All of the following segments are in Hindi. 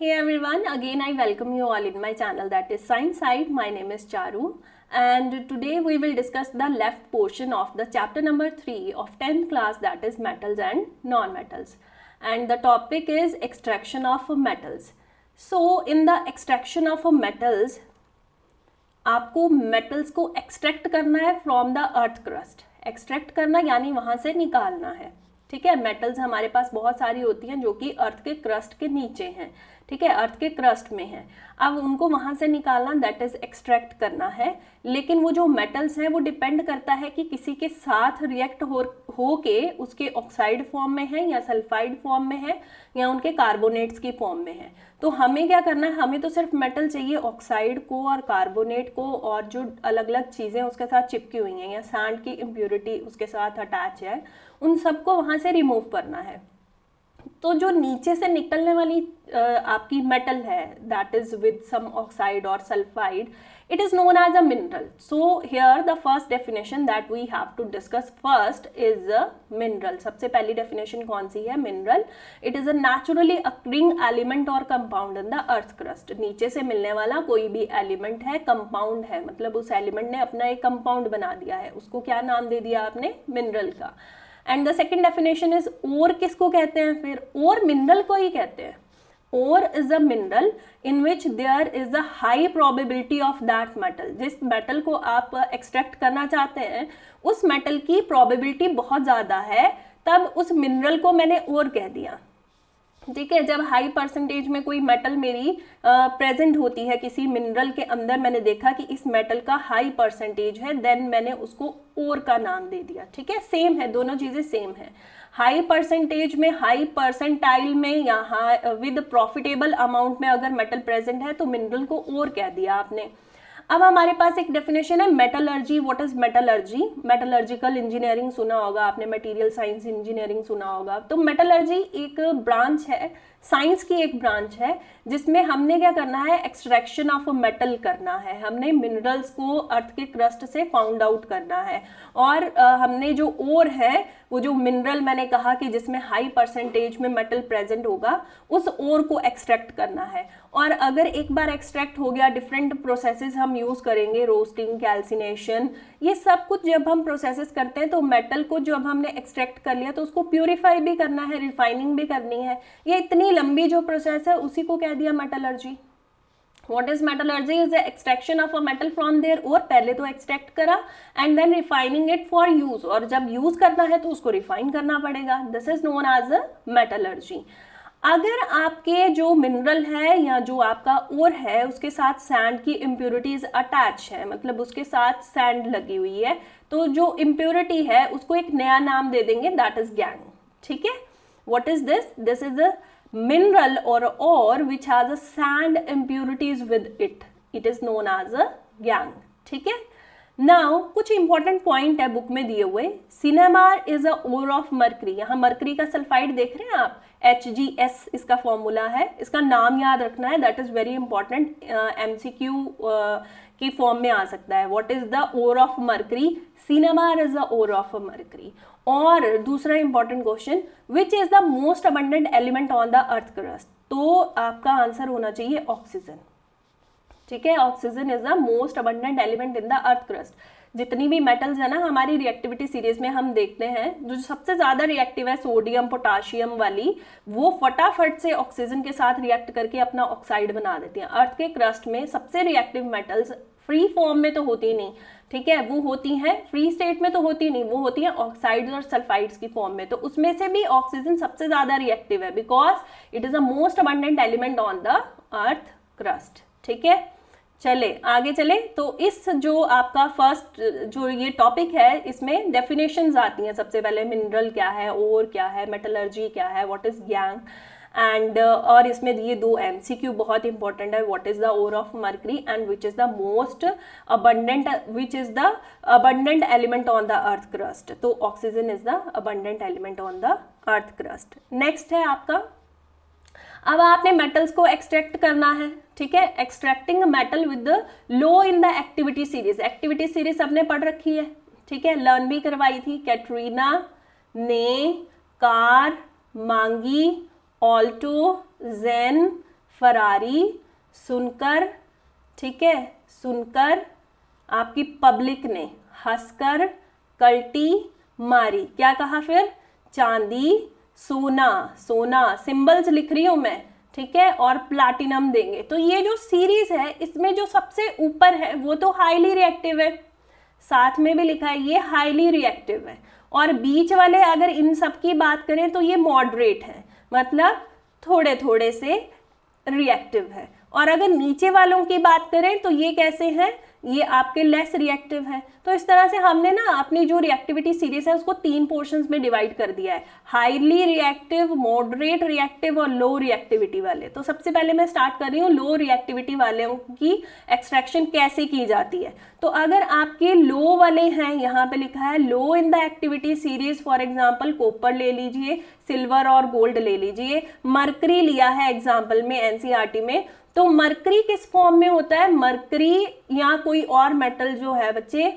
Hey everyone, again I welcome you all in my channel that is Science Side. My name is Charu and today we will discuss the left portion of the chapter number 3 of 10th class, that is metals and non-metals, and the topic is extraction of metals. So in the extraction of metals, आपको metals को extract करना है from the earth crust. extract करना यानी वहाँ से निकालना है. ठीक है, मेटल्स हमारे पास बहुत सारी होती हैं जो कि अर्थ के क्रस्ट के नीचे हैं. ठीक है, अर्थ के क्रस्ट में है. अब उनको वहाँ से निकालना, दैट इज एक्सट्रैक्ट करना है. लेकिन वो जो मेटल्स हैं वो डिपेंड करता है कि किसी के साथ रिएक्ट हो के उसके ऑक्साइड फॉर्म में है या सल्फाइड फॉर्म में है या उनके कार्बोनेट्स की फॉर्म में है. तो हमें क्या करना है, हमें तो सिर्फ मेटल चाहिए, ऑक्साइड को और कार्बोनेट को और जो अलग अलग चीज़ें उसके साथ चिपकी हुई हैं या सैंड की इम्प्योरिटी उसके साथ अटैच है, उन सबको वहाँ से रिमूव करना है. तो जो नीचे से निकलने वाली आपकी मेटल है, that is with some oxide और sulphide, it is known as a mineral. So here the first definition that we have to discuss first is a mineral. सबसे पहली definition कौन सी है? mineral. It is a naturally occurring element or compound in the earth crust. नीचे से मिलने वाला कोई भी element है, compound है, मतलब उस element ने अपना एक compound बना दिया है, उसको क्या नाम दे दिया आपने? mineral का. And the second definition is ore. किसको कहते हैं फिर? ओर मिनरल को ही कहते हैं. Ore is a mineral in which there is a high probability of that metal. जिस मेटल को आप एक्सट्रैक्ट करना चाहते हैं उस मेटल की प्रोबेबिलिटी बहुत ज़्यादा है, तब उस मिनरल को मैंने ओर कह दिया. ठीक है, जब हाई परसेंटेज में कोई मेटल मेरी प्रेजेंट होती है किसी मिनरल के अंदर, मैंने देखा कि इस मेटल का हाई परसेंटेज है, देन मैंने उसको ओर का नाम दे दिया. ठीक है, सेम है, दोनों चीज़ें सेम है. हाई परसेंटेज में, हाई परसेंटाइल में या विद प्रॉफिटेबल अमाउंट में अगर मेटल प्रेजेंट है तो मिनरल को ओर कह दिया आपने. अब हमारे पास एक डेफिनेशन है metallurgy. What is metallurgy? Metallurgical engineering सुना होगा आपने, मटेरियल साइंस इंजीनियरिंग सुना होगा. तो मेटलर्जी एक ब्रांच है, साइंस की एक ब्रांच है, जिसमें हमने क्या करना है? एक्सट्रैक्शन ऑफ मेटल करना है. हमने मिनरल्स को अर्थ के क्रस्ट से फाउंड आउट करना है. और हमने जो ओर है, वो जो मिनरल मैंने कहा कि जिसमें हाई परसेंटेज में मेटल प्रेजेंट होगा, उस ओर को एक्सट्रैक्ट करना है. और अगर एक बार एक्सट्रैक्ट हो गया, डिफरेंट प्रोसेसेस हम यूज़ करेंगे, रोस्टिंग, कैल्सिनेशन, ये सब कुछ जब हम प्रोसेसेस करते हैं तो मेटल को जब हमने एक्सट्रैक्ट कर लिया तो उसको प्यूरिफाई भी करना है, रिफाइनिंग भी करनी है. ये इतनी लंबी जो प्रोसेस है उसी को कह दिया metallurgy. What is metallurgy? Is the extraction of a metal from their ore. पहले तो एक्सट्रैक्ट करा and then refining it for use, और जब यूज करना है तो उसको रिफाइन करना पड़ेगा. This is known as a metallurgy. अगर आपके जो मिनरल है या जो आपका ओर है उसके साथ सैंड की इम्प्योरिटीज अटैच है, मतलब उसके साथ सैंड लगी हुई है, तो जो इम्प्योरिटी है उसको एक नया नाम दे देंगे, दैट इज गैंग. ठीक है, what is this? This is a mineral or ore which has a sand impurities with it. It is known as a gangue. ठीक है. Now कुछ important point है बुक में दिए हुए. सिनेमार is a ore of mercury. यहाँ मर्करी का सल्फाइड देख रहे हैं आप, HgS इसका फॉर्मूला है. इसका नाम याद रखना है, that is very important. MCQ की फॉर्म में आ सकता है. What is the ore of mercury? Cinnabar is the ore of mercury. और दूसरा important question, which is the most abundant element on the earth crust? तो आपका आंसर होना चाहिए ऑक्सीजन. ठीक है, oxygen is the most abundant element in the earth crust. जितनी भी मेटल्स है ना हमारी रिएक्टिविटी सीरीज में हम देखते हैं, जो सबसे ज्यादा रिएक्टिव है सोडियम पोटाशियम वाली, वो फटाफट से ऑक्सीजन के साथ रिएक्ट करके अपना ऑक्साइड बना देती हैं. अर्थ के क्रस्ट में सबसे रिएक्टिव मेटल्स फ्री फॉर्म में तो होती नहीं, ठीक है, वो होती हैं फ्री स्टेट में तो होती नहीं, वो होती हैं ऑक्साइड्स और सल्फाइड्स की फॉर्म में. तो उसमें से भी ऑक्सीजन सबसे ज्यादा रिएक्टिव है because it is a most abundant element on the earth crust. ठीक है, चले आगे चले. तो इस जो आपका फर्स्ट जो ये टॉपिक है, इसमें डेफिनेशंस आती हैं. सबसे पहले मिनरल क्या है, ओर क्या है, मेटलर्जी क्या है, व्हाट इज गैंग, एंड और इसमें ये दो MCQ बहुत इंपॉर्टेंट है. What is the ore of mercury and which is the most abundant, which is the abundant element on the earth crust? तो oxygen is the abundant element on the earth crust. Next है आपका, अब आपने मेटल्स को एक्सट्रैक्ट करना है. ठीक है, extracting metal with low in the activity series. Activity series सबने पढ़ रखी है, ठीक है, लर्न भी करवाई थी. कैटरीना ने, कार, मांगी, ऑल्टो, जेन, फरारी, सुनकर, ठीक है, सुनकर, आपकी पब्लिक ने हंसकर, कल्टी, मारी, क्या कहा फिर, चांदी, सोना, सोना सिंबल्स लिख रही हूं मैं, ठीक है, और प्लैटिनम देंगे। तो ये जो सीरीज है इसमें जो सबसे ऊपर है वो तो हाईली रिएक्टिव है, साथ में भी लिखा है ये हाईली रिएक्टिव है, और बीच वाले अगर इन सब की बात करें तो ये मॉडरेट है, मतलब थोड़े थोड़े से रिएक्टिव है। और अगर नीचे वालों की बात करें तो ये कैसे हैं, ये आपके लेस रिएक्टिव है। तो इस तरह से हमने ना अपनी जो रिएक्टिविटी सीरीज है उसको 3 पोर्शंस में डिवाइड कर दिया है, हाईली रिएक्टिव, मॉडरेट रिएक्टिव और लो रिएक्टिविटी वाले। तो सबसे पहले मैं स्टार्ट कर रही हूँ लो रिएक्टिविटी वालों की एक्सट्रैक्शन कैसे की जाती है। तो अगर आपके लो वाले हैं, यहाँ पे लिखा है low in the activity series, for example copper ले लीजिए, सिल्वर और गोल्ड ले लीजिए, मरकरी लिया है एग्जाम्पल में एनसीईआरटी में। तो मरकरी किस फॉर्म में होता है, मरकरी या कोई और मेटल जो है बच्चे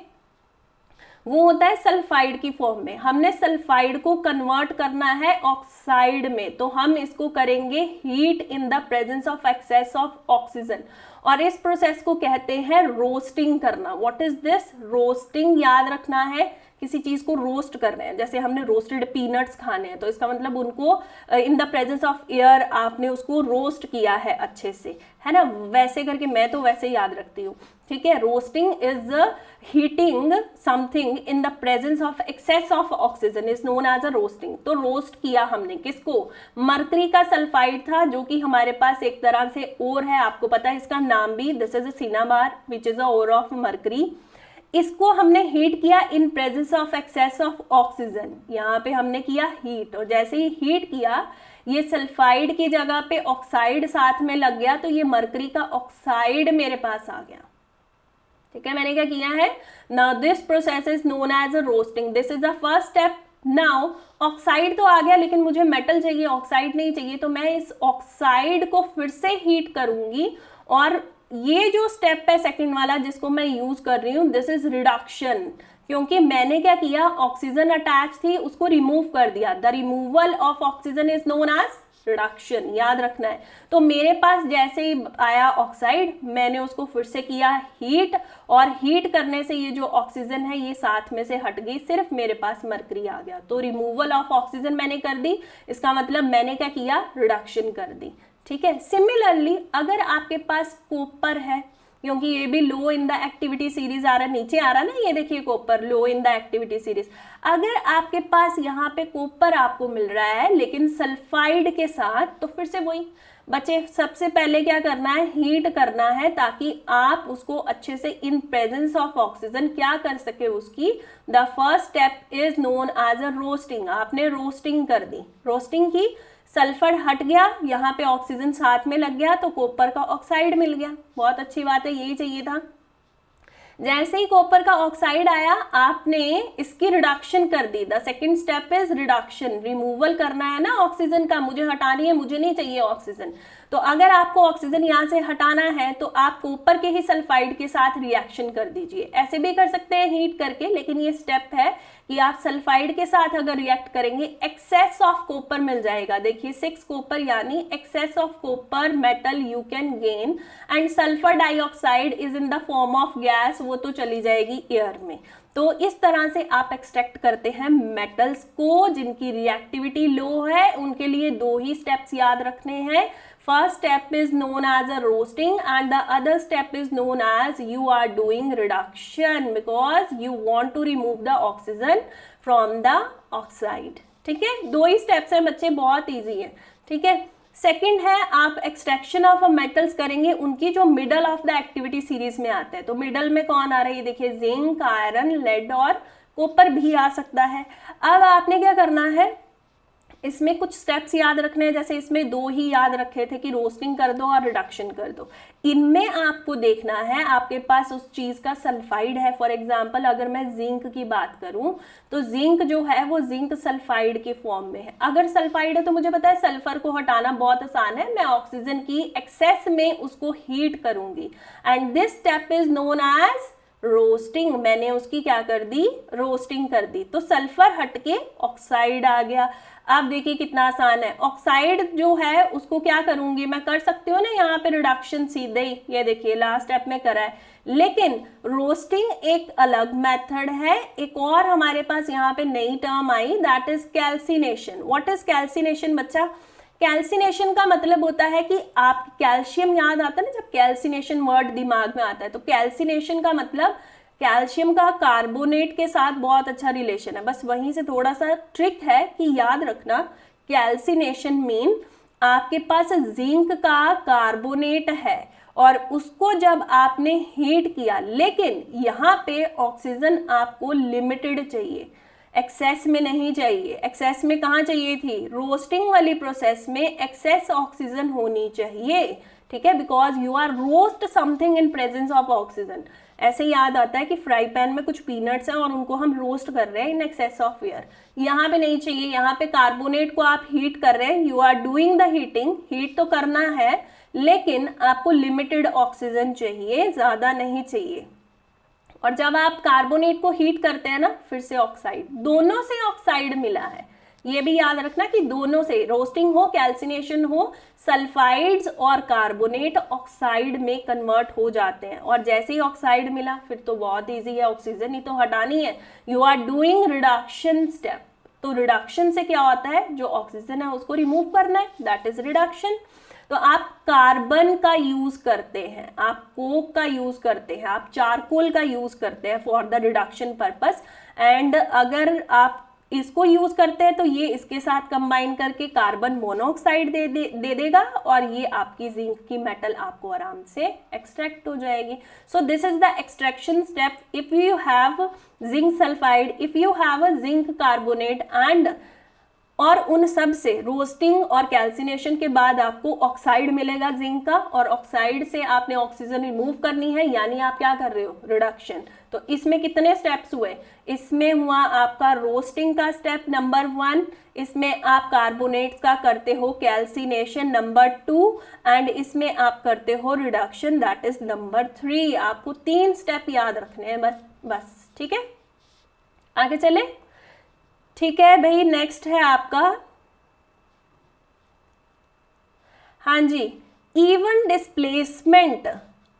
वो होता है सल्फाइड की फॉर्म में। हमने सल्फाइड को कन्वर्ट करना है ऑक्साइड में, तो हम इसको करेंगे heat in the presence of excess of oxygen, और इस प्रोसेस को कहते हैं रोस्टिंग करना। व्हाट इज दिस, रोस्टिंग, याद रखना है, किसी चीज को रोस्ट कर रहे हैं, जैसे हमने रोस्टेड पीनट्स खाने हैं तो इसका मतलब उनको इन द प्रेजेंस ऑफ एयर आपने उसको रोस्ट किया है अच्छे से, है ना, वैसे करके मैं तो वैसे याद रखती हूँ, ठीक है। Roasting is heating something in the presence of excess of oxygen is known as a roasting. तो रोस्ट किया हमने किसको, मरकरी का सल्फाइड था जो कि हमारे पास एक तरह से ओर है, आपको पता है इसका नाम भी, this is a cinnabar which is a ore of mercury. इसको हमने हीट किया in presence of excess of oxygen, यहाँ पे हमने किया हीट, और जैसे ही हीट किया ये सल्फाइड की जगह पे ऑक्साइड साथ में लग गया, तो ये मरकरी का ऑक्साइड मेरे पास आ गया, ठीक है। मैंने क्या किया है, now this process is known as a roasting, this is the first step. Now oxide तो आ गया लेकिन मुझे मेटल चाहिए, ऑक्साइड नहीं चाहिए, तो मैं इस ऑक्साइड को फिर से हीट करूंगी, और ये जो स्टेप है सेकंड वाला जिसको मैं यूज कर रही हूँ, दिस इज रिडक्शन, क्योंकि मैंने क्या किया, ऑक्सीजन अटैच थी उसको रिमूव कर दिया, the removal of oxygen is known as reduction, याद रखना है। तो मेरे पास जैसे ही आया ऑक्साइड, मैंने उसको फिर से किया हीट, और हीट करने से ये जो ऑक्सीजन है ये साथ में से हट गई, सिर्फ मेरे पास मरकरी आ गया। तो रिमूवल ऑफ ऑक्सीजन मैंने कर दी, इसका मतलब मैंने क्या किया, रिडक्शन कर दी, ठीक है। सिमिलरली अगर आपके पास कॉपर है, क्योंकि ये भी लो इन द एक्टिविटी सीरीज आ रहा है, नीचे आ रहा है ना, ये देखिए copper low in the activity series. अगर आपके पास यहाँ पे कॉपर आपको मिल रहा है लेकिन सल्फाइड के साथ, तो फिर से वही बच्चे, सबसे पहले क्या करना है, हीट करना है, ताकि आप उसको अच्छे से इन प्रेजेंस ऑफ ऑक्सीजन क्या कर सके उसकी। The first step is known as a roasting, आपने रोस्टिंग कर दी, रोस्टिंग की, सल्फर हट गया, यहाँ पे ऑक्सीजन साथ में लग गया, तो कॉपर का ऑक्साइड मिल गया, बहुत अच्छी बात है, यही चाहिए था। जैसे ही कॉपर का ऑक्साइड आया, आपने इसकी रिडक्शन कर दी, the second step is reduction, removal करना है ना ऑक्सीजन का, मुझे हटानी है, मुझे नहीं चाहिए ऑक्सीजन। तो अगर आपको ऑक्सीजन यहाँ से हटाना है तो आप कॉपर के ही सल्फाइड के साथ रिएक्शन कर दीजिए, ऐसे भी कर सकते हैं हीट करके, लेकिन ये स्टेप है कि आप सल्फाइड के साथ अगर रिएक्ट करेंगे एक्सेस ऑफ कॉपर मिल जाएगा। देखिए 6 कॉपर यानी excess of copper metal you can gain, and sulphur dioxide is in the form of gas, वो तो चली जाएगी एयर में। तो इस तरह से आप एक्सट्रैक्ट करते हैं मेटल्स को जिनकी रिएक्टिविटी लो है। उनके लिए 2 ही स्टेप्स याद रखने हैं, first step is known as a roasting and the other step is known as you are doing reduction because you want to remove the oxygen from the oxide। ठीक है, 2 ही स्टेप्स हैं बच्चे, बहुत इजी है, ठीक है। सेकंड है आप एक्सट्रैक्शन ऑफ मेटल्स करेंगे, उनकी जो middle of the activity series में आते हैं। तो मिडल में कौन आ रहा है, ये देखिए जिंक, आयरन, लेड और कॉपर भी आ सकता है। अब आपने क्या करना है, इसमें कुछ स्टेप्स याद रखने हैं, जैसे इसमें 2 ही याद रखे थे कि रोस्टिंग कर दो और रिडक्शन कर दो। इनमें आपको देखना है आपके पास उस चीज का सल्फाइड है। फॉर एग्जांपल अगर मैं जिंक की बात करूं तो जिंक जो है वो जिंक सल्फाइड के फॉर्म में है। अगर सल्फाइड है तो मुझे पता है सल्फर को हटाना बहुत आसान है, मैं ऑक्सीजन की एक्सेस में उसको हीट करूंगी, and this step is known as roasting, मैंने उसकी क्या कर दी, रोस्टिंग कर दी, तो सल्फर हटके ऑक्साइड आ गया। आप देखिए कितना आसान है, ऑक्साइड जो है उसको क्या करूंगी मैं, कर सकती हूँ ना यहाँ पे रिडक्शन सीधे ही, ये देखिए लास्ट स्टेप में करा है, लेकिन रोस्टिंग एक अलग मेथड है। एक और हमारे पास यहाँ पे नई term I, that is calcination. What is calcination बच्चा? कैल्सिनेशन का मतलब होता है कि आप कैल्शियम याद आता है ना, जब कैल्सिनेशन वर्ड दिमाग में आता है, तो कैल्सिनेशन का मतलब कैल्शियम का कार्बोनेट के साथ बहुत अच्छा रिलेशन है। बस वहीं से थोड़ा सा ट्रिक है कि याद रखना, कैल्सिनेशन मीन आपके पास जिंक का कार्बोनेट है और उसको जब आपने हीट किया, लेकिन यहाँ पे ऑक्सीजन आपको लिमिटेड चाहिए, एक्सेस में नहीं चाहिए। एक्सेस में कहाँ चाहिए थी, रोस्टिंग वाली प्रोसेस में एक्सेस ऑक्सीजन होनी चाहिए, ठीक है, because you are roast something in presence of oxygen. ऐसे याद आता है कि फ्राई पैन में कुछ पीनट्स हैं और उनको हम रोस्ट कर रहे हैं इन एक्सेस ऑफ एयर, यहाँ पे नहीं चाहिए। यहाँ पे कार्बोनेट को आप हीट कर रहे हैं, you are doing the heating, heat तो करना है लेकिन आपको लिमिटेड ऑक्सीजन चाहिए, ज्यादा नहीं चाहिए। और जब आप कार्बोनेट को हीट करते हैं ना, फिर से ऑक्साइड, दोनों से ऑक्साइड मिला है, ये भी याद रखना कि दोनों से, रोस्टिंग हो, कैल्सिनेशन हो, सल्फाइड्स और कार्बोनेट ऑक्साइड में कन्वर्ट हो जाते हैं। और जैसे ही ऑक्साइड मिला फिर तो बहुत इजी है, ऑक्सीजन ही तो हटानी है, you are doing reduction step. तो रिडक्शन से क्या होता है, जो ऑक्सीजन है उसको रिमूव करना है, दैट इज रिडक्शन। तो आप कार्बन का यूज करते हैं, आप कोक का यूज करते हैं, आप चारकोल का यूज करते हैं for the reduction purpose. And अगर आप इसको यूज करते हैं तो ये इसके साथ कंबाइन करके कार्बन मोनोऑक्साइड दे देगा और ये आपकी जिंक की मेटल आपको आराम से एक्सट्रैक्ट हो जाएगी। So this is the extraction step. If you have zinc sulphide, if you have a zinc carbonate and, और उन सब से रोस्टिंग और कैल्सिनेशन के बाद आपको ऑक्साइड मिलेगा जिंक का, और ऑक्साइड से आपने ऑक्सीजन रिमूव करनी है, यानी आप क्या कर रहे हो, रिडक्शन। तो इसमें कितने स्टेप्स हुए, इसमें हुआ आपका रोस्टिंग का स्टेप नंबर 1, इसमें आप कार्बोनेट्स का करते हो कैल्सिनेशन नंबर 2, एंड इसमें आप करते हो रिडक्शन, दैट इज नंबर 3। आपको 3 स्टेप याद रखने हैं बस, ठीक है, आगे चले। ठीक है भाई, नेक्स्ट है आपका, हाँ जी, इवन डिस्प्लेसमेंट।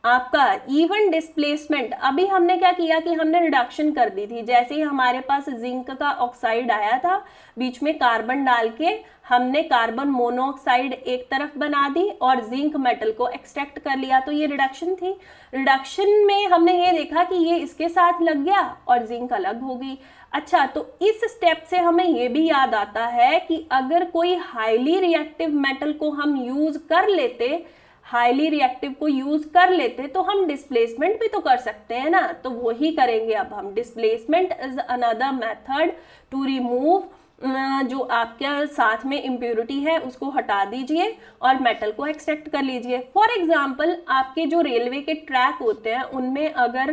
आपका इवन डिस्प्लेसमेंट, अभी हमने क्या किया कि हमने रिडक्शन कर दी थी, जैसे ही हमारे पास जिंक का ऑक्साइड आया था, बीच में कार्बन डाल के हमने कार्बन मोनोऑक्साइड एक तरफ बना दी और जिंक मेटल को एक्सट्रैक्ट कर लिया, तो ये रिडक्शन थी। रिडक्शन में हमने ये देखा कि ये इसके साथ लग गया और जिंक अलग हो गई। अच्छा, तो इस स्टेप से हमें ये भी याद आता है कि अगर कोई हाईली रिएक्टिव मेटल को हम यूज कर लेते, हाईली रिएक्टिव को यूज कर लेते, तो हम डिस्प्लेसमेंट भी तो कर सकते हैं ना, तो वही करेंगे अब हम। Displacement is another method to remove, जो आपके साथ में इम्प्योरिटी है उसको हटा दीजिए और मेटल को एक्सट्रैक्ट कर लीजिए। फॉर एग्जाम्पल, आपके जो रेलवे के ट्रैक होते हैं उनमें अगर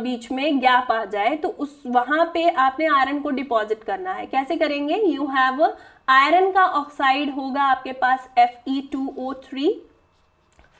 बीच में गैप आ जाए तो उस वहां पे आपने आयरन को डिपॉजिट करना है। कैसे करेंगे, यू हैव आयरन का ऑक्साइड होगा आपके पास Fe2O3,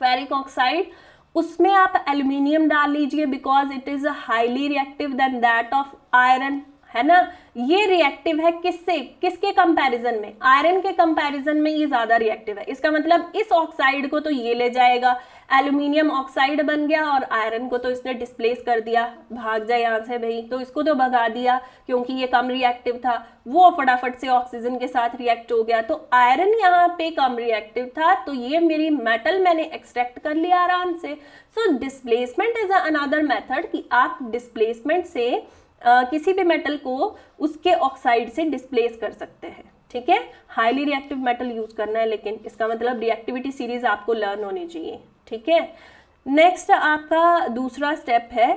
फेरिक ऑक्साइड, उसमें आप एल्यूमिनियम डाल लीजिए because it is highly reactive than that of iron, है ना। ये रिएक्टिव है किससे, किसके कंपैरिजन में, आयरन के कंपैरिजन में ये ज्यादा रिएक्टिव है। इसका मतलब इस ऑक्साइड को तो ये ले जाएगा, एल्यूमिनियम ऑक्साइड बन गया, और आयरन को तो इसने डिस्प्लेस कर दिया, भाग जाए यहाँ से भाई, तो इसको तो भगा दिया क्योंकि ये कम रिएक्टिव था, वो फटाफट से ऑक्सीजन के साथ रिएक्ट हो गया, तो आयरन यहाँ पे कम रिएक्टिव था, तो ये मेरी मेटल मैंने एक्सट्रैक्ट कर लिया आराम से। So displacement is another method कि आप डिस्प्लेसमेंट से किसी भी मेटल को उसके ऑक्साइड से डिस्प्लेस कर सकते हैं, ठीक है। हाईली रिएक्टिव मेटल यूज करना है, लेकिन इसका मतलब रिएक्टिविटी सीरीज आपको लर्न होनी चाहिए, ठीक है। नेक्स्ट आपका दूसरा स्टेप है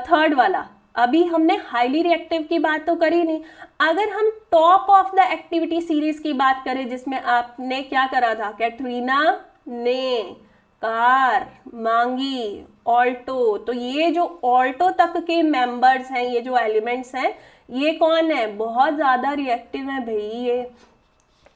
थर्ड वाला। अभी हमने हाईली रिएक्टिव की बात तो करी नहीं, अगर हम top of the activity series की बात करें जिसमें आपने क्या करा था, कैटरीना ने, कार, मांगी, ऑल्टो, तो ये जो ऑल्टो तक के मेंबर्स हैं, ये जो एलिमेंट्स हैं, ये कौन है, बहुत ज्यादा रिएक्टिव है भाई। ये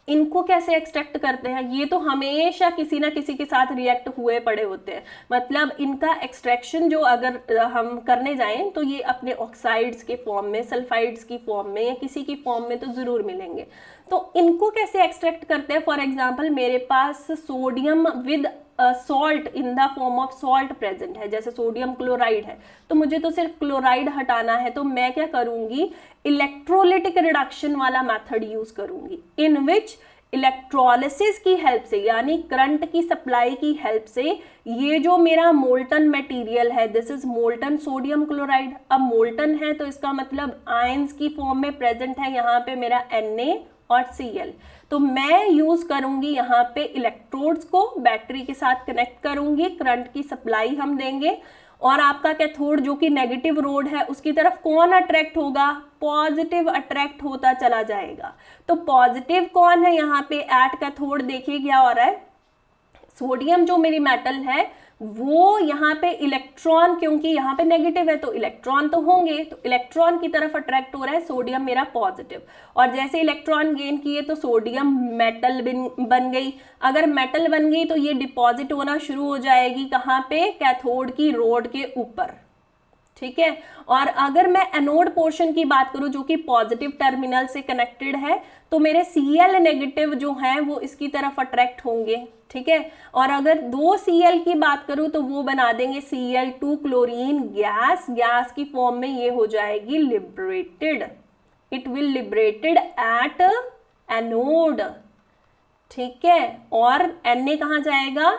इनको कैसे एक्सट्रैक्ट करते हैं, ये तो हमेशा किसी ना किसी के साथ रिएक्ट हुए पड़े होते हैं, मतलब इनका एक्सट्रैक्शन जो अगर हम करने जाएं तो ये अपने ऑक्साइड्स के फॉर्म में, सल्फाइड्स की फॉर्म में या किसी की फॉर्म में तो ज़रूर मिलेंगे। तो इनको कैसे एक्सट्रैक्ट करते हैं, फॉर एग्जाम्पल मेरे पास sodium with salt in the form of salt present है, जैसे सोडियम क्लोराइड है, तो मुझे तो सिर्फ क्लोराइड हटाना है, तो मैं क्या करूंगी, इलेक्ट्रोलिटिक रिडक्शन वाला मेथड यूज करूंगी, इन विच इलेक्ट्रोलिसिस की हेल्प से, यानी करंट की सप्लाई की हेल्प से, ये जो मेरा मोल्टन मटेरियल है, this is molten sodium chloride. अब मोल्टन है तो इसका मतलब आयंस की फॉर्म में प्रेजेंट है यहाँ पे मेरा Na और Cl, तो मैं यूज करूंगी यहाँ पे इलेक्ट्रोड्स को बैटरी के साथ कनेक्ट करूंगी, करंट की सप्लाई हम देंगे, और आपका कैथोड जो कि नेगेटिव रोड है उसकी तरफ कौन अट्रैक्ट होगा, पॉजिटिव अट्रैक्ट होता चला जाएगा। तो पॉजिटिव कौन है यहाँ पे एट कैथोड, देखिए क्या हो रहा है, सोडियम जो मेरी मेटल है वो यहाँ पे इलेक्ट्रॉन, क्योंकि यहाँ पे नेगेटिव है तो इलेक्ट्रॉन तो होंगे, तो इलेक्ट्रॉन की तरफ अट्रैक्ट हो रहा है, सोडियम मेरा पॉजिटिव, और जैसे इलेक्ट्रॉन गेन किए तो सोडियम मेटल बन गई। अगर मेटल बन गई तो ये डिपॉजिट होना शुरू हो जाएगी कहाँ पे, कैथोड की रोड के ऊपर, ठीक है। और अगर मैं एनोड पोर्शन की बात करूं जो कि पॉजिटिव टर्मिनल से कनेक्टेड है, तो मेरे Cl नेगेटिव जो हैं वो इसकी तरफ अट्रैक्ट होंगे, ठीक है। और अगर दो Cl की बात करूं तो वो बना देंगे Cl2 क्लोरीन गैस, गैस की फॉर्म में ये हो जाएगी liberated, it will liberated at anode, ठीक है। और Na कहाँ जाएगा,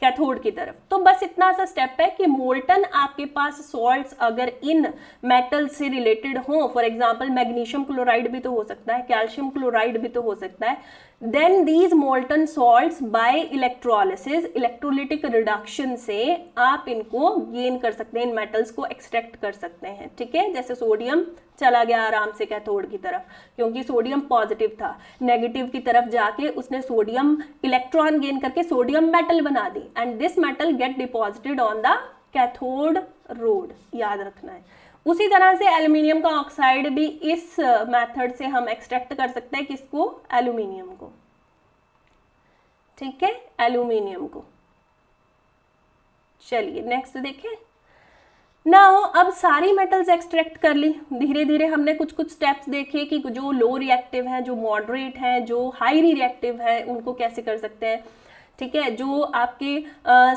कैथोड की तरफ। तो बस इतना सा स्टेप है कि मोल्टन आपके पास सॉल्ट्स अगर इन मेटल से रिलेटेड हो, फॉर एग्जांपल मैग्नीशियम क्लोराइड भी तो हो सकता है, कैल्शियम क्लोराइड भी तो हो सकता है, then these molten salts by electrolysis, electrolytic reduction से आप इनको गेन कर सकते हैं, इन मेटल्स को एक्सट्रैक्ट कर सकते हैं, ठीक है। जैसे सोडियम चला गया आराम से कैथोड की तरफ, क्योंकि सोडियम पॉजिटिव था, नेगेटिव की तरफ जाके उसने सोडियम इलेक्ट्रॉन गेन करके सोडियम मेटल बना दी, and this metal get deposited on the cathode rod, याद रखना है। उसी तरह से एल्यूमिनियम का ऑक्साइड भी इस मेथड से हम एक्सट्रैक्ट कर सकते हैं, किसको, एल्यूमिनियम को, ठीक है, एल्यूमिनियम को। चलिए नेक्स्ट देखें। नाउ अब सारी मेटल्स एक्सट्रैक्ट कर ली, धीरे धीरे हमने कुछ कुछ स्टेप्स देखे कि जो लो रिएक्टिव हैं, जो मॉडरेट हैं, जो हाई रिएक्टिव है, उनको कैसे कर सकते हैं, ठीक है। जो आपके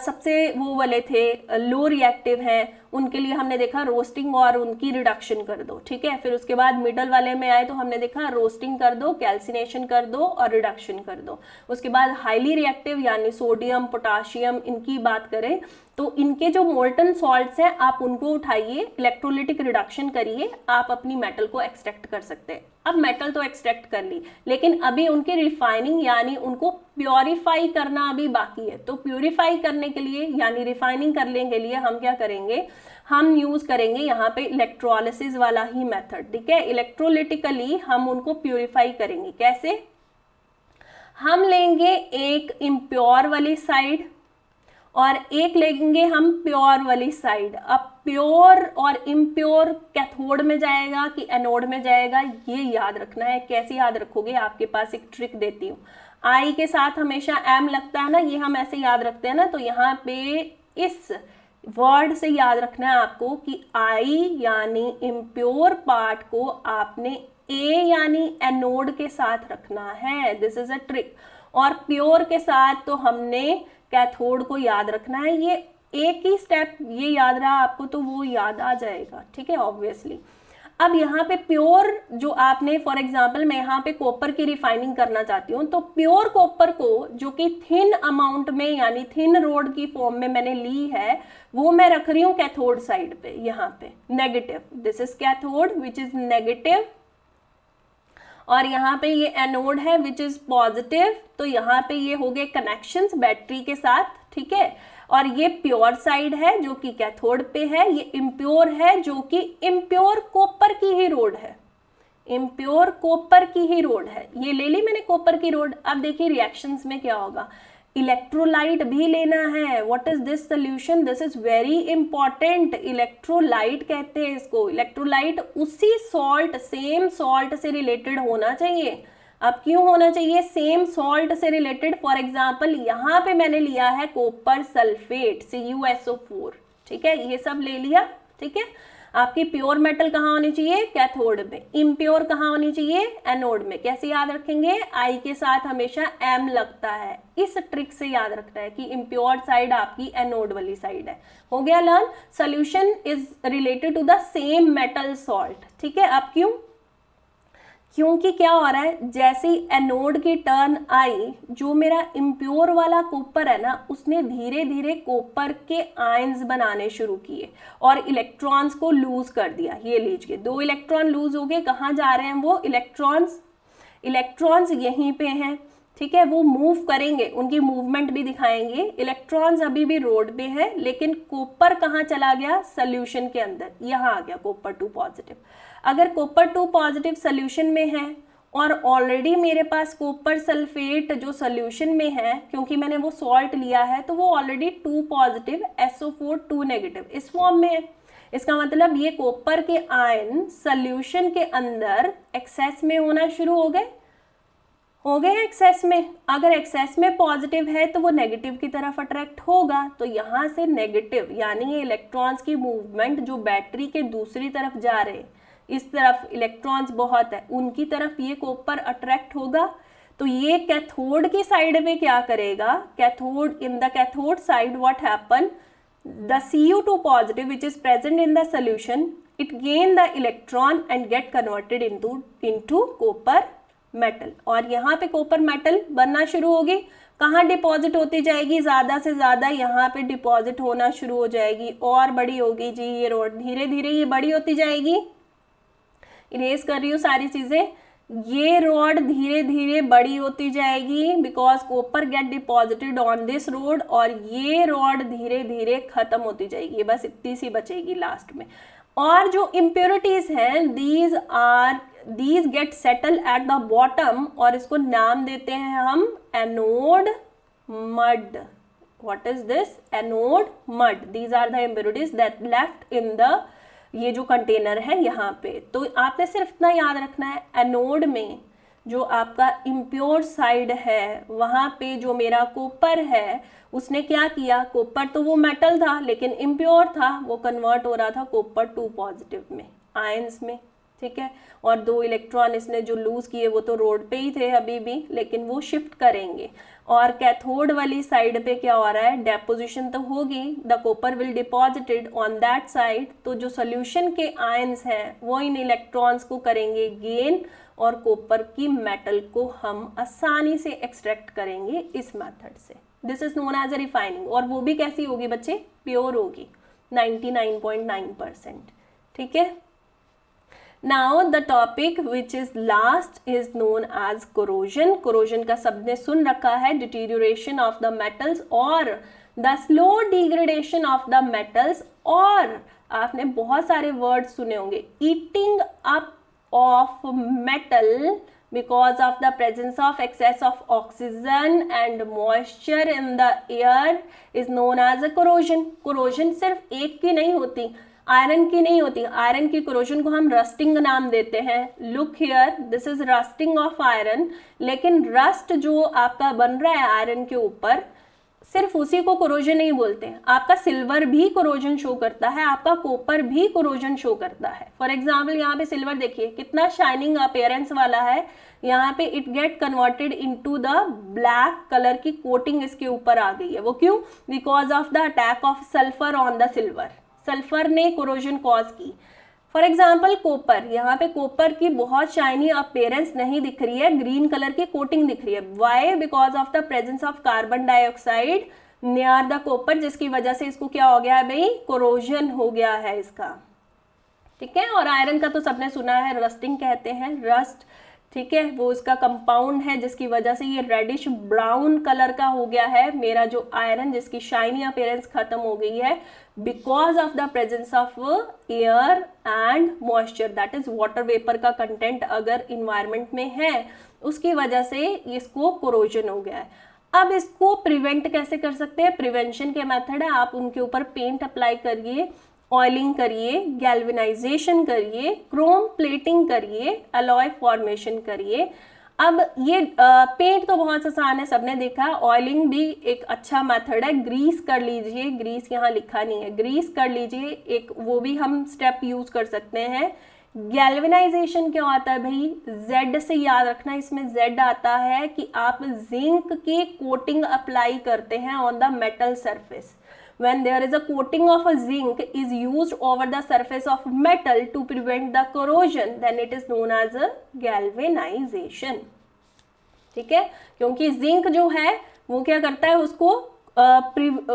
सबसे वो वाले थे लो रिएक्टिव हैं, उनके लिए हमने देखा रोस्टिंग और उनकी रिडक्शन कर दो, ठीक है। फिर उसके बाद मिडल वाले में आए तो हमने देखा रोस्टिंग कर दो, कैल्सिनेशन कर दो और रिडक्शन कर दो। उसके बाद हाईली रिएक्टिव यानी सोडियम, पोटाशियम, इनकी बात करें तो इनके जो मोल्टन सॉल्ट्स हैं आप उनको उठाइए, इलेक्ट्रोलिटिक रिडक्शन करिए, आप अपनी मेटल को एक्सट्रैक्ट कर सकते हैं। अब मेटल तो एक्सट्रैक्ट कर ली, लेकिन अभी उनके रिफाइनिंग यानी उनको प्योरीफाई करना अभी बाकी है। तो प्योरीफाई करने के लिए यानी रिफाइनिंग करने के लिए हम क्या करेंगे, हम यूज करेंगे यहाँ पे इलेक्ट्रोलिसिस वाला ही मेथड, ठीक है। इलेक्ट्रोलिटिकली हम उनको प्योरीफाई करेंगे, कैसे, हम लेंगे एक इम्प्योर वाली साइड और एक लेंगे हम प्योर वाली साइड। अब प्योर और इम्प्योर कैथोड में जाएगा कि एनोड में जाएगा, ये याद रखना है। कैसे याद रखोगे, आपके पास एक ट्रिक देती हूँ। आई के साथ हमेशा एम लगता है ना, ये हम ऐसे याद रखते हैं ना, तो यहाँ पे इस वर्ड से याद रखना है आपको कि आई यानी इम्प्योर पार्ट को आपने ए यानी एनोड के साथ रखना है, दिस इज अ ट्रिक। और प्योर के साथ तो हमने कैथोड को याद रखना है। ये एक ही स्टेप ये याद रहा आपको तो वो याद आ जाएगा, ठीक है, ऑब्वियसली। अब यहाँ पे प्योर जो आपने, फॉर एग्जांपल मैं यहाँ पे कॉपर की रिफाइनिंग करना चाहती हूँ, तो प्योर कॉपर को जो कि थिन अमाउंट में यानी थिन रोड की फॉर्म में मैंने ली है, वो मैं रख रही हूँ कैथोड साइड पे, यहाँ पे negative, this is cathode which is negative, और यहाँ पे ये एनोड है विच इज पॉजिटिव। तो यहाँ पे ये हो गए कनेक्शंस बैटरी के साथ, ठीक है। और ये प्योर साइड है जो कि कैथोड पे है, ये इम्प्योर है जो कि इम्प्योर कॉपर की ही रोड है, इम्प्योर कॉपर की ही रोड है। ये ले ली मैंने कॉपर की रोड। अब देखिए रिएक्शंस में क्या होगा, इलेक्ट्रोलाइट भी लेना है। What is this solution, this is very important, electrolyte कहते हैं इसको। इलेक्ट्रोलाइट उसी सॉल्ट, सेम सॉल्ट से रिलेटेड होना चाहिए। अब क्यों होना चाहिए? सेम सॉल्ट से रिलेटेड। फॉर एग्जाम्पल यहाँ पे मैंने लिया है कॉपर सल्फेट CuSO4, ठीक है, ये सब ले लिया, ठीक है। आपकी प्योर मेटल कहाँ होनी चाहिए? कैथोड में। इम्प्योर कहाँ होनी चाहिए? एनोड में। कैसे याद रखेंगे? आई के साथ हमेशा एम लगता है। इस ट्रिक से याद रखना है कि इम्प्योर साइड आपकी एनोड वाली साइड है। हो गया learn. Solution is related to the same metal salt, ठीक है। अब क्यों? क्योंकि क्या हो रहा है, जैसे ही एनोड की टर्न आई, जो मेरा इम्प्योर वाला कॉपर है ना, उसने धीरे धीरे कॉपर के आयंस बनाने शुरू किए और इलेक्ट्रॉन्स को लूज कर दिया। ये लीजिए, 2 इलेक्ट्रॉन लूज हो गए। कहाँ जा रहे हैं वो इलेक्ट्रॉन्स यहीं पे हैं, ठीक है। वो मूव करेंगे, उनकी मूवमेंट भी दिखाएंगे। इलेक्ट्रॉन्स अभी भी रोड पे है, लेकिन कॉपर कहाँ चला गया? सोल्यूशन के अंदर, यहाँ आ गया कॉपर 2 पॉजिटिव। अगर कॉपर 2 पॉजिटिव सोल्यूशन में है और ऑलरेडी मेरे पास कॉपर सल्फेट जो सोल्यूशन में है, क्योंकि मैंने वो सॉल्ट लिया है, तो वो ऑलरेडी 2 पॉजिटिव SO4 2 नेगेटिव इस फॉर्म में है। इसका मतलब ये कॉपर के आयन सोल्यूशन के अंदर एक्सेस में होना शुरू हो गए एक्सेस में। अगर एक्सेस में पॉजिटिव है तो वो नेगेटिव की तरफ अट्रैक्ट होगा, तो यहाँ से नेगेटिव यानी ये इलेक्ट्रॉन्स की मूवमेंट जो बैटरी के दूसरी तरफ जा रहे, इस तरफ इलेक्ट्रॉन्स बहुत है, उनकी तरफ ये कॉपर अट्रैक्ट होगा। तो ये कैथोड की साइड में क्या करेगा? Cathode, in the cathode side what happen, the Cu2 positive which is present in the solution, it gain the electron and get converted into copper metal। और यहाँ पे कॉपर मेटल बनना शुरू होगी। कहाँ डिपॉजिट होती जाएगी? ज़्यादा से ज़्यादा यहाँ पे डिपॉजिट होना शुरू हो जाएगी और बड़ी होगी जी ये रोड, धीरे धीरे ये बड़ी होती जाएगी। इरेज कर रही हूँ सारी चीज़ें। ये रॉड धीरे धीरे बड़ी होती जाएगी because copper gate deposited on this road, और ये रॉड धीरे धीरे खत्म होती जाएगी, बस इतनी सी बचेगी लास्ट में। और जो इम्प्योरिटीज हैं these get settle at the bottom, और इसको नाम देते हैं हम anode mud. What is this? Anode mud. These are the impurities that left in the ये जो कंटेनर है यहाँ पे। तो आपने सिर्फ इतना याद रखना है, एनोड में जो आपका इम्प्योर साइड है वहाँ पे जो मेरा कॉपर है उसने क्या किया? कॉपर तो वो मेटल था लेकिन इम्प्योर था, वो कन्वर्ट हो रहा था कॉपर 2 पॉजिटिव में, आयंस में, ठीक है। और 2 इलेक्ट्रॉन इसने जो लूज किए वो तो रोड पे ही थे अभी भी, लेकिन वो शिफ्ट करेंगे। और कैथोड वाली साइड पे क्या हो रहा है? डेपोजिशन तो होगी, the copper will deposited on that side. तो जो सोल्यूशन के आयंस हैं वो इन इलेक्ट्रॉन्स को करेंगे गेन, और कॉपर की मेटल को हम आसानी से एक्सट्रैक्ट करेंगे इस मेथड से। This is known as a refining. और वो भी कैसी होगी बच्चे? प्योर होगी, 99.9%, ठीक है। Now the topic which is last is known as corrosion। corrosion का सबने सुन रखा है, deterioration of the metals और the slow degradation of the metals, और आपने बहुत सारे words सुने होंगे, eating up of metal because of the presence of excess of oxygen and moisture in the air is known as a corrosion। corrosion सिर्फ एक की नहीं होती, आयरन की नहीं होती। आयरन की कोरोजन को हम रस्टिंग नाम देते हैं। Look here, this is rusting of iron. लेकिन रस्ट जो आपका बन रहा है आयरन के ऊपर, सिर्फ उसी को कोरोजन नहीं बोलते हैं। आपका सिल्वर भी कोरोजन शो करता है, आपका कॉपर भी कोरोजन शो करता है। फॉर एग्जाम्पल यहाँ पे सिल्वर देखिए कितना शाइनिंग अपीयरेंस वाला है, यहाँ पे it get converted into the black colour की कोटिंग इसके ऊपर आ गई है। वो क्यों? Because of the attack of sulphur on the silver. Sulphur ने कोरोजन कॉज की। फॉर एग्जाम्पल कॉपर, यहाँ पे कॉपर की बहुत शाइनी अपीयरेंस नहीं दिख रही है, ग्रीन कलर की कोटिंग दिख रही है। Why? Because of the presence of carbon dioxide near the copper, जिसकी वजह से इसको क्या हो गया है भाई? कोरोजन हो गया है इसका, ठीक है। और आयरन का तो सबने सुना है, रस्टिंग कहते हैं, रस्ट, ठीक है, वो इसका कंपाउंड है जिसकी वजह से ये रेडिश ब्राउन कलर का हो गया है मेरा जो आयरन, जिसकी शाइनी अपीयरेंस खत्म हो गई है because of the presence of air and moisture, that is water vapour का कंटेंट अगर इन्वायरमेंट में है उसकी वजह से इसको कोरोजन हो गया है। अब इसको प्रिवेंट कैसे कर सकते हैं? प्रिवेंशन के मेथड है, आप उनके ऊपर पेंट अप्लाई करिए, ऑयलिंग करिए, गैल्वेनाइजेशन करिए, क्रोम प्लेटिंग करिए, अलॉय फॉर्मेशन करिए। अब ये पेंट तो बहुत आसान है, सबने देखा है। ऑयलिंग भी एक अच्छा मेथड है। ग्रीस कर लीजिए, ग्रीस यहाँ लिखा नहीं है, ग्रीस कर लीजिए, एक वो भी हम स्टेप यूज कर सकते हैं। गैल्वेनाइजेशन क्या आता है भाई, जेड से याद रखना, इसमें जेड आता है कि आप जिंक की कोटिंग अप्लाई करते हैं on the metal surface. When there is a coating of a zinc is used over the surface of metal to prevent the corrosion, then it is known as a galvanization. ठीक है, क्योंकि जिंक जो है वो क्या करता है, उसको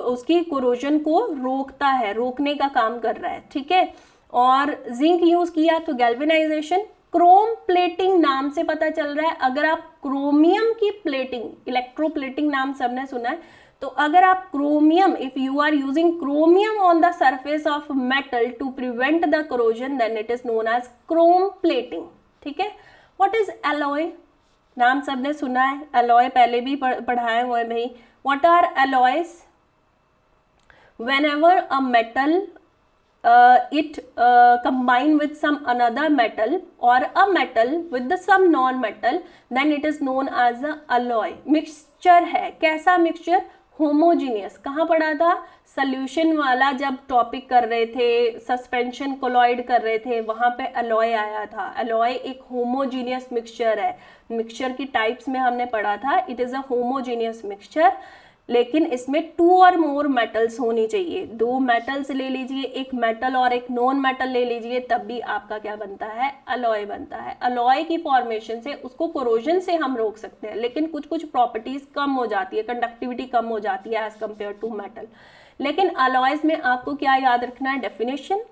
उसकी कोरोजन को रोकता है, रोकने का काम कर रहा है। ठीक है, और जिंक यूज किया तो गैल्वेनाइजेशन। क्रोम प्लेटिंग नाम से पता चल रहा है, अगर आप क्रोमियम की प्लेटिंग, इलेक्ट्रोप्लेटिंग नाम सबने सुना है, तो अगर आप chromium, if you are using chromium on the surface of metal to prevent the corrosion, then it is known as chrome plating. ठीक है, व्हाट इज एलॉय, नाम सबने सुना है, एलॉय पहले भी पढ़ाए हुए भाई। What are alloys, whenever a metal it combine with some another metal or a metal with the some non-metal, then it is known as a alloy. Mixture है, कैसा मिक्सचर, होमोजीनियस। कहाँ पढ़ा था, सोल्यूशन वाला जब टॉपिक कर रहे थे, सस्पेंशन कोलॉइड कर रहे थे, वहाँ पे अलॉय आया था। अलॉय एक होमोजीनियस मिक्सचर है, मिक्सचर की टाइप्स में हमने पढ़ा था, it is a homogeneous mixture. लेकिन इसमें 2 और मोर मेटल्स होनी चाहिए, 2 मेटल्स ले लीजिए, एक मेटल और एक नॉन मेटल ले लीजिए, तब भी आपका क्या बनता है, अलॉय बनता है। अलॉय की फॉर्मेशन से उसको कोरोजन से हम रोक सकते हैं, लेकिन कुछ कुछ प्रॉपर्टीज कम हो जाती है, कंडक्टिविटी कम हो जाती है एज कंपेयर टू मेटल। लेकिन अलॉयज में आपको क्या याद रखना है, डेफिनेशन।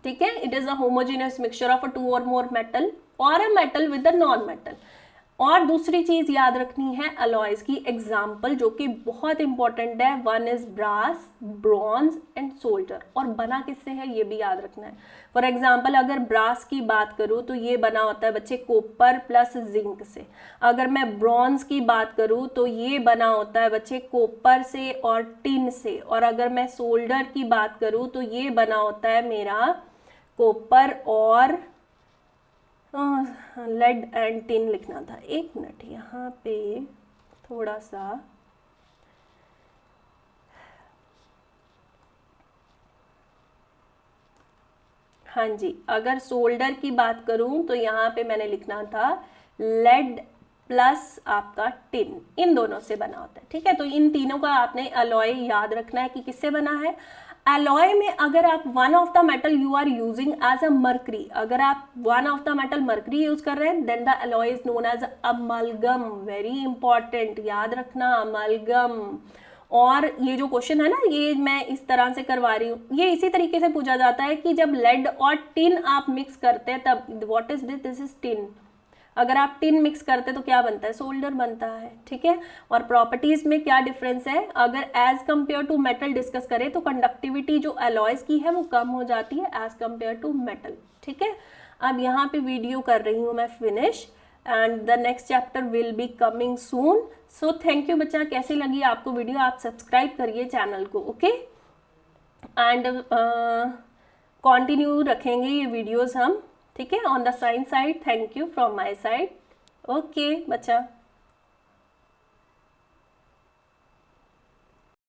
ठीक है, it is a homogeneous mixture of a 2 और मोर मेटल और a metal with a non metal. और दूसरी चीज याद रखनी है अलॉयज की एग्जाम्पल, जो कि बहुत इंपॉर्टेंट है। One is brass, bronze and solder. और बना किससे है ये भी याद रखना है। फॉर एग्जाम्पल अगर ब्रास की बात करूँ तो ये बना होता है बच्चे कॉपर प्लस जिंक से। अगर मैं ब्रॉन्ज की बात करूँ तो ये बना होता है बच्चे कॉपर से और टिन से। और अगर मैं सोल्डर की बात करूँ तो ये बना होता है मेरा कॉपर और लेड एंड टिन लिखना था। एक मिनट, यहाँ पे थोड़ा सा हाँ जी, अगर सोल्डर की बात करूं तो यहाँ पे मैंने लिखना था लेड प्लस आपका टिन, इन दोनों से बना होता है। ठीक है, तो इन तीनों का आपने अलॉय याद रखना है कि किससे बना है। अलॉय में अगर आप one of the metal you are using as a mercury, अगर आप one of the metal mercury use कर रहे हैं, then the alloy is known as amalgam. Very important, याद रखना अमलगम। और ये जो क्वेश्चन है ना, ये मैं इस तरह से करवा रही हूँ, ये इसी तरीके से पूछा जाता है कि जब लेड और टिन आप मिक्स करते हैं तब what is this, this is tin. अगर आप टिन मिक्स करते तो क्या बनता है, सोल्डर बनता है। ठीक है, और प्रॉपर्टीज में क्या डिफरेंस है, अगर as compare to metal discuss करें तो कंडक्टिविटी जो अलॉयज की है वो कम हो जाती है एज कंपेयर टू मेटल। ठीक है, अब यहाँ पे वीडियो कर रही हूँ मैं finish, and the next chapter will be coming soon. So thank you बच्चा, कैसी लगी आपको वीडियो, आप सब्सक्राइब करिए चैनल को। ओके, एंड कंटिन्यू रखेंगे ये वीडियोस हम। ठीक है, on the science side. Thank you from my side. Okay बच्चा।